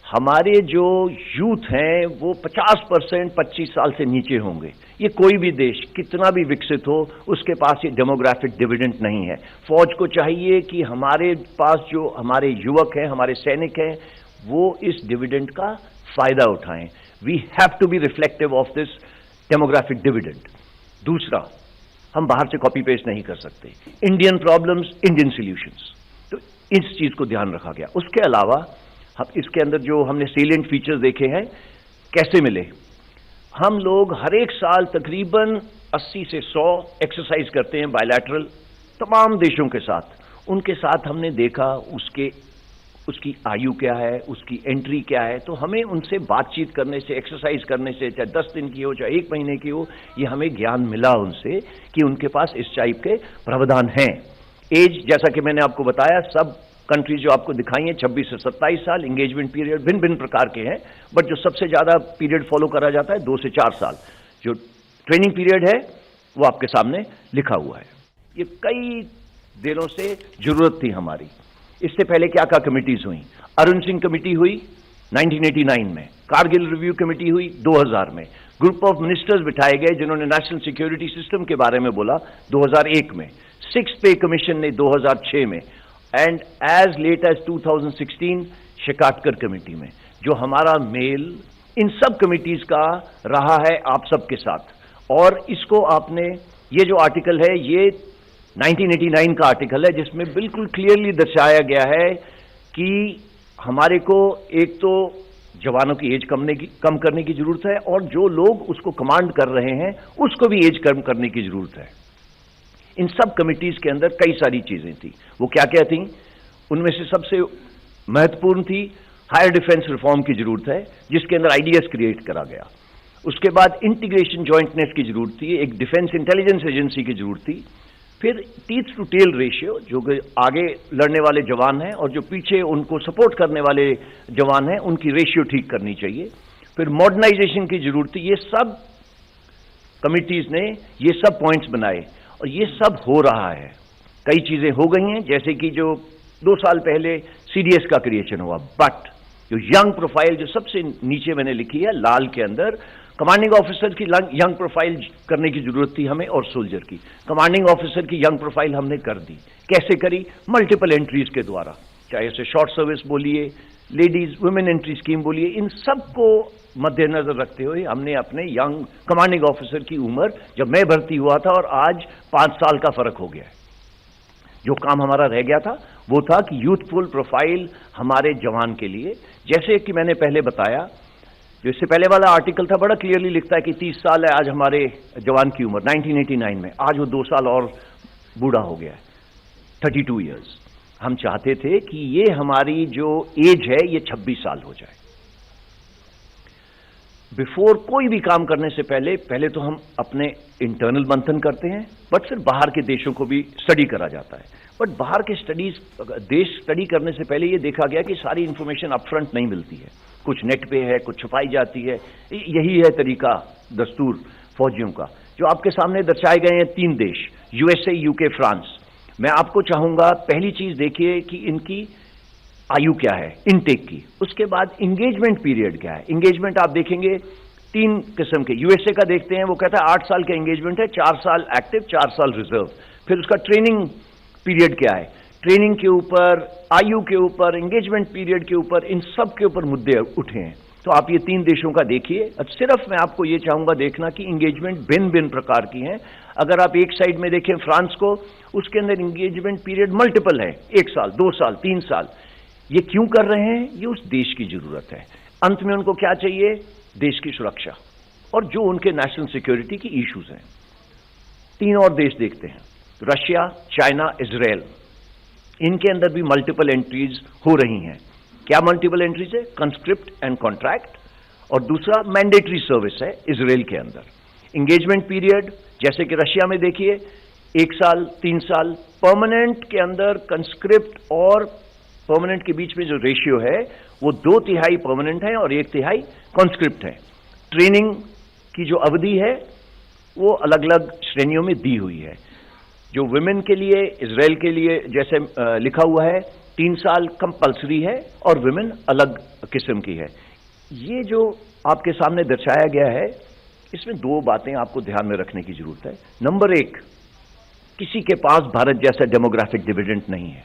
हमारे जो यूथ हैं वो 50% 25 साल से नीचे होंगे। ये कोई भी देश कितना भी विकसित हो, उसके पास ये डेमोग्राफिक डिविडेंड नहीं है। फौज को चाहिए कि हमारे पास जो हमारे युवक हैं, हमारे सैनिक हैं, वो इस डिविडेंड का फायदा उठाएं। We have to be reflective of this demographic dividend. दूसरा, हम बाहर से कॉपी पेस्ट नहीं कर सकते। इंडियन प्रॉब्लम्स, इंडियन सॉल्यूशंस, तो इस चीज को ध्यान रखा गया। उसके अलावा हम इसके अंदर जो हमने सेलिएंट फीचर्स देखे हैं, कैसे मिले, हम लोग हर एक साल तकरीबन 80 से 100 एक्सरसाइज करते हैं बायलैटरल तमाम देशों के साथ। उनके साथ हमने देखा उसकी आयु क्या है, उसकी एंट्री क्या है। तो हमें उनसे बातचीत करने से, एक्सरसाइज करने से, चाहे 10 दिन की हो चाहे 1 महीने की हो, ये हमें ज्ञान मिला उनसे कि उनके पास इस टाइप के प्रावधान हैं। एज, जैसा कि मैंने आपको बताया, सब कंट्रीज जो आपको दिखाई हैं 26 से 27 साल। एंगेजमेंट पीरियड भिन्न भिन्न प्रकार के हैं, बट जो सबसे ज्यादा पीरियड फॉलो करा जाता है 2 से 4 साल। जो ट्रेनिंग पीरियड है वो आपके सामने लिखा हुआ है। ये कई दिनों से जरूरत थी हमारी। इससे पहले क्या क्या कमिटीज हुई? अरुण सिंह कमेटी हुई 1989 में, कारगिल रिव्यू कमेटी हुई 2000 में, ग्रुप ऑफ मिनिस्टर्स बिठाए गए जिन्होंने नेशनल सिक्योरिटी सिस्टम के बारे में बोला 2001 में, 6th पे कमीशन ने 2006 में, and as late as 2016 Shekatkar committee में। जो हमारा मेल इन सब कमिटीज का रहा है आप सबके साथ। और इसको आपने, ये जो आर्टिकल है ये 1989 का आर्टिकल है, जिसमें बिल्कुल क्लियरली दर्शाया गया है कि हमारे को एक तो जवानों की एज कम करने की जरूरत है, और जो लोग उसको कमांड कर रहे हैं उसको भी एज कम करने की जरूरत है। इन सब कमिटीज के अंदर कई सारी चीजें थी। वो क्या क्या थी? उनमें से सबसे महत्वपूर्ण थी हायर डिफेंस रिफॉर्म की जरूरत है, जिसके अंदर आईडीएस क्रिएट करा गया। उसके बाद इंटीग्रेशन जॉइंटनेस की जरूरत थी, एक डिफेंस इंटेलिजेंस एजेंसी की जरूरत थी। फिर टीथ टू टेल रेशियो, जो कि आगे लड़ने वाले जवान हैं और जो पीछे उनको सपोर्ट करने वाले जवान हैं, उनकी रेशियो ठीक करनी चाहिए। फिर मॉडर्नाइजेशन की जरूरत थी। ये सब कमिटीज ने ये सब पॉइंट्स बनाए और ये सब हो रहा है। कई चीजें हो गई हैं, जैसे कि जो 2 साल पहले सीडीएस का क्रिएशन हुआ, बट जो यंग प्रोफाइल जो सबसे नीचे मैंने लिखी है लाल के अंदर, कमांडिंग ऑफिसर की यंग प्रोफाइल करने की जरूरत थी हमें, और सोल्जर की। कमांडिंग ऑफिसर की यंग प्रोफाइल हमने कर दी। कैसे करी? मल्टीपल एंट्रीज के द्वारा, चाहे उसे शॉर्ट सर्विस बोलिए, लेडीज वुमेन एंट्री स्कीम बोलिए, इन सबको मद्देनजर रखते हुए हमने अपने यंग कमांडिंग ऑफिसर की उम्र, जब मैं भर्ती हुआ था और आज 5 साल का फर्क हो गया है। जो काम हमारा रह गया था वो था कि यूथफुल प्रोफाइल हमारे जवान के लिए, जैसे कि मैंने पहले बताया, जो इससे पहले वाला आर्टिकल था बड़ा क्लियरली लिखता है कि 30 साल है आज हमारे जवान की उम्र 1989 में, आज वो 2 साल और बूढ़ा हो गया है, 32 ईयर्स। हम चाहते थे कि ये हमारी जो एज है ये 26 साल हो जाए। बिफोर कोई भी काम करने से पहले तो हम अपने इंटरनल मंथन करते हैं, बट फिर बाहर के देशों को भी स्टडी करा जाता है। बट बाहर के देश स्टडी करने से पहले ये देखा गया कि सारी इंफॉर्मेशन अपफ्रंट नहीं मिलती है, कुछ नेट पे है, कुछ छुपाई जाती है। यही है तरीका, दस्तूर फौजियों का। जो आपके सामने दर्शाए गए हैं 3 देश, यूएसए, यूके, फ्रांस। मैं आपको चाहूंगा पहली चीज देखिए कि इनकी आयु क्या है इनटेक की, उसके बाद इंगेजमेंट पीरियड क्या है। इंगेजमेंट आप देखेंगे 3 किस्म के। यूएसए का देखते हैं, वो कहता है 8 साल का एंगेजमेंट है, 4 साल एक्टिव, 4 साल रिजर्व। फिर उसका ट्रेनिंग पीरियड क्या है, ट्रेनिंग के ऊपर, आयु के ऊपर, एंगेजमेंट पीरियड के ऊपर, इन सब के ऊपर मुद्दे उठे हैं। तो आप ये 3 देशों का देखिए। सिर्फ मैं आपको ये चाहूंगा देखना कि इंगेजमेंट भिन्न भिन्न प्रकार की हैं। अगर आप एक साइड में देखें फ्रांस को, उसके अंदर इंगेजमेंट पीरियड मल्टीपल है, 1 साल, 2 साल, 3 साल। ये क्यों कर रहे हैं? ये उस देश की जरूरत है। अंत में उनको क्या चाहिए? देश की सुरक्षा और जो उनके नेशनल सिक्योरिटी की इश्यूज हैं। 3 और देश देखते हैं, रशिया, चाइना, इजराइल। इनके अंदर भी मल्टीपल एंट्रीज हो रही हैं। क्या मल्टीपल एंट्रीज है? कंस्क्रिप्ट एंड कॉन्ट्रैक्ट, और दूसरा मैंडेटरी सर्विस है इजराइल के अंदर। इंगेजमेंट पीरियड जैसे कि रशिया में देखिए 1 साल, 3 साल। परमानेंट के अंदर कंस्क्रिप्ट और परमानेंट के बीच में जो रेशियो है वो 2/3 परमानेंट है और 1/3 कॉन्स्क्रिप्ट है। ट्रेनिंग की जो अवधि है वो अलग अलग श्रेणियों में दी हुई है। जो वुमेन के लिए, इजराइल के लिए जैसे लिखा हुआ है 3 साल कंपल्सरी है और विमेन अलग किस्म की है। ये जो आपके सामने दर्शाया गया है, इसमें 2 बातें आपको ध्यान में रखने की जरूरत है। नंबर 1, किसी के पास भारत जैसा डेमोग्राफिक डिविडेंड नहीं है।